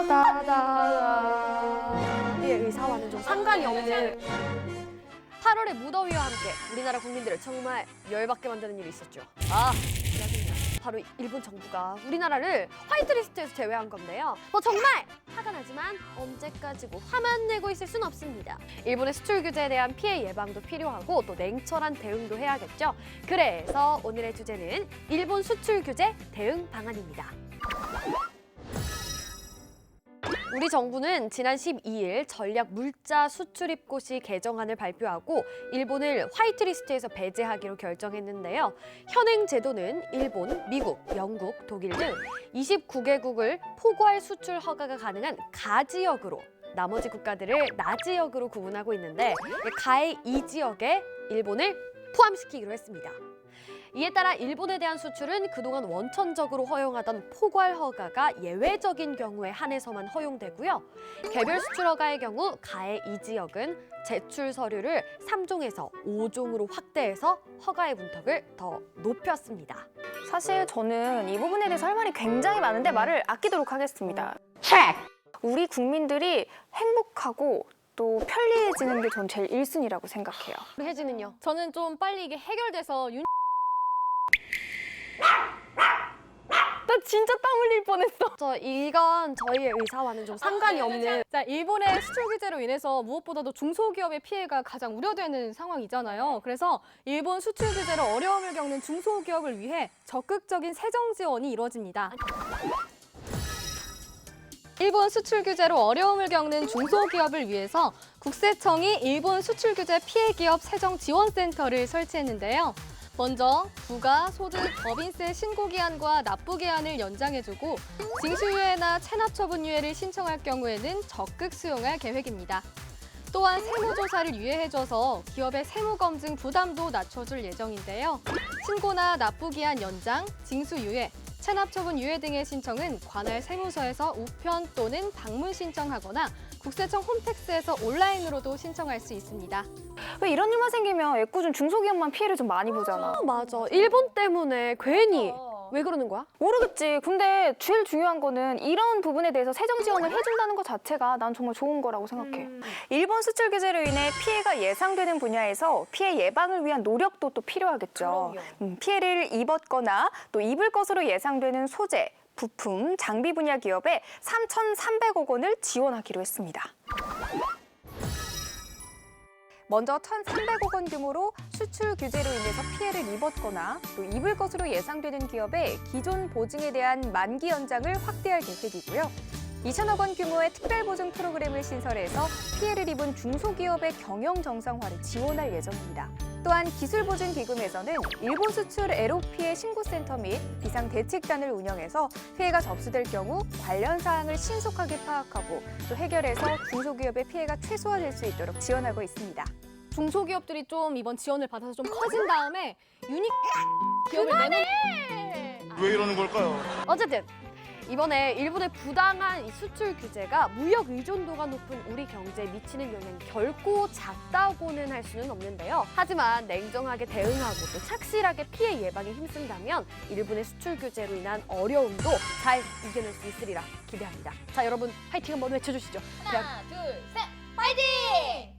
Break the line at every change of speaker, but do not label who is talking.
따다다다. 우리의 의사와는 좀 상관이 없는 8월의 무더위와 함께 우리나라 국민들을 정말 열받게 만드는 일이 있었죠. 바로 일본 정부가 우리나라를 화이트리스트에서 제외한 건데요. 정말 화가 나지만 언제까지고 화만 내고 있을 순 없습니다. 일본의 수출 규제에 대한 피해 예방도 필요하고 또 냉철한 대응도 해야겠죠. 그래서 오늘의 주제는 일본 수출 규제 대응 방안입니다. 우리 정부는 지난 12일 전략 물자 수출입고시 개정안을 발표하고 일본을 화이트리스트에서 배제하기로 결정했는데요. 현행 제도는 일본, 미국, 영국, 독일 등 29개국을 포괄 수출 허가가 가능한 가지역으로 나머지 국가들을 나지역으로 구분하고 있는데 가의 이 지역에 일본을 포함시키기로 했습니다. 이에 따라 일본에 대한 수출은 그동안 원천적으로 허용하던 포괄 허가가 예외적인 경우에 한해서만 허용되고요. 개별 수출 허가의 경우 가의 이 지역은 제출 서류를 3종에서 5종으로 확대해서 허가의 문턱을 더 높였습니다.
사실 저는 이 부분에 대해서 할 말이 굉장히 많은데 말을 아끼도록 하겠습니다. 우리 국민들이 행복하고 또 편리해지는 게 전 제일 1순위라고 생각해요.
혜진은요?
저는 좀 빨리 이게 해결돼서
나 진짜 땀 흘릴 뻔했어.
이건 저희의 의사와는 좀 상관이 없는.
자, 일본의 수출 규제로 인해서 무엇보다도 중소기업의 피해가 가장 우려되는 상황이잖아요. 그래서 일본 수출 규제로 어려움을 겪는 중소기업을 위해 적극적인 세정 지원이 이루어집니다. 일본 수출 규제로 어려움을 겪는 중소기업을 위해서 국세청이 일본 수출 규제 피해 기업 세정 지원센터를 설치했는데요. 먼저 부가, 소득, 법인세 신고 기한과 납부 기한을 연장해주고 징수유예나 체납처분유예를 신청할 경우에는 적극 수용할 계획입니다. 또한 세무조사를 유예해줘서 기업의 세무검증 부담도 낮춰줄 예정인데요. 신고나 납부 기한 연장, 징수유예, 체납처분 유예 등의 신청은 관할 세무서에서 우편 또는 방문 신청하거나 국세청 홈택스에서 온라인으로도 신청할 수 있습니다.
왜 이런 일만 생기면 애꿎은 중소기업만 피해를 좀 많이 보잖아.
맞아. 일본 때문에 괜히. 왜 그러는 거야?
모르겠지. 근데 제일 중요한 거는 이런 부분에 대해서 세정 지원을 해준다는 것 자체가 난 정말 좋은 거라고 생각해. 일본 수출 규제로 인해 피해가 예상되는 분야에서 피해 예방을 위한 노력도 또 필요하겠죠. 피해를 입었거나 또 입을 것으로 예상되는 소재, 부품, 장비 분야 기업에 3,300억 원을 지원하기로 했습니다. 먼저 1,300억 원 규모로 수출 규제로 인해서 피해를 입었거나 또 입을 것으로 예상되는 기업의 기존 보증에 대한 만기 연장을 확대할 계획이고요. 2,000억 원 규모의 특별보증 프로그램을 신설해서 피해를 입은 중소기업의 경영 정상화를 지원할 예정입니다. 또한 기술보증기금에서는 일본 수출 애로 피해 신고센터 및 비상대책단을 운영해서 피해가 접수될 경우 관련 사항을 신속하게 파악하고 또 해결해서 중소기업의 피해가 최소화될 수 있도록 지원하고 있습니다.
중소기업들이 좀 이번 지원을 받아서 좀 커진 다음에 유니 기업을 내놓는
왜 이러는 걸까요?
어쨌든 이번에 일본의 부당한 이 수출 규제가 무역 의존도가 높은 우리 경제에 미치는 영향이 결코 작다고는 할 수는 없는데요. 하지만 냉정하게 대응하고 또 착실하게 피해 예방에 힘쓴다면 일본의 수출 규제로 인한 어려움도 잘 이겨낼 수 있으리라 기대합니다. 자, 여러분 화이팅 한번 외쳐주시죠.
하나, 둘, 셋, 파이팅!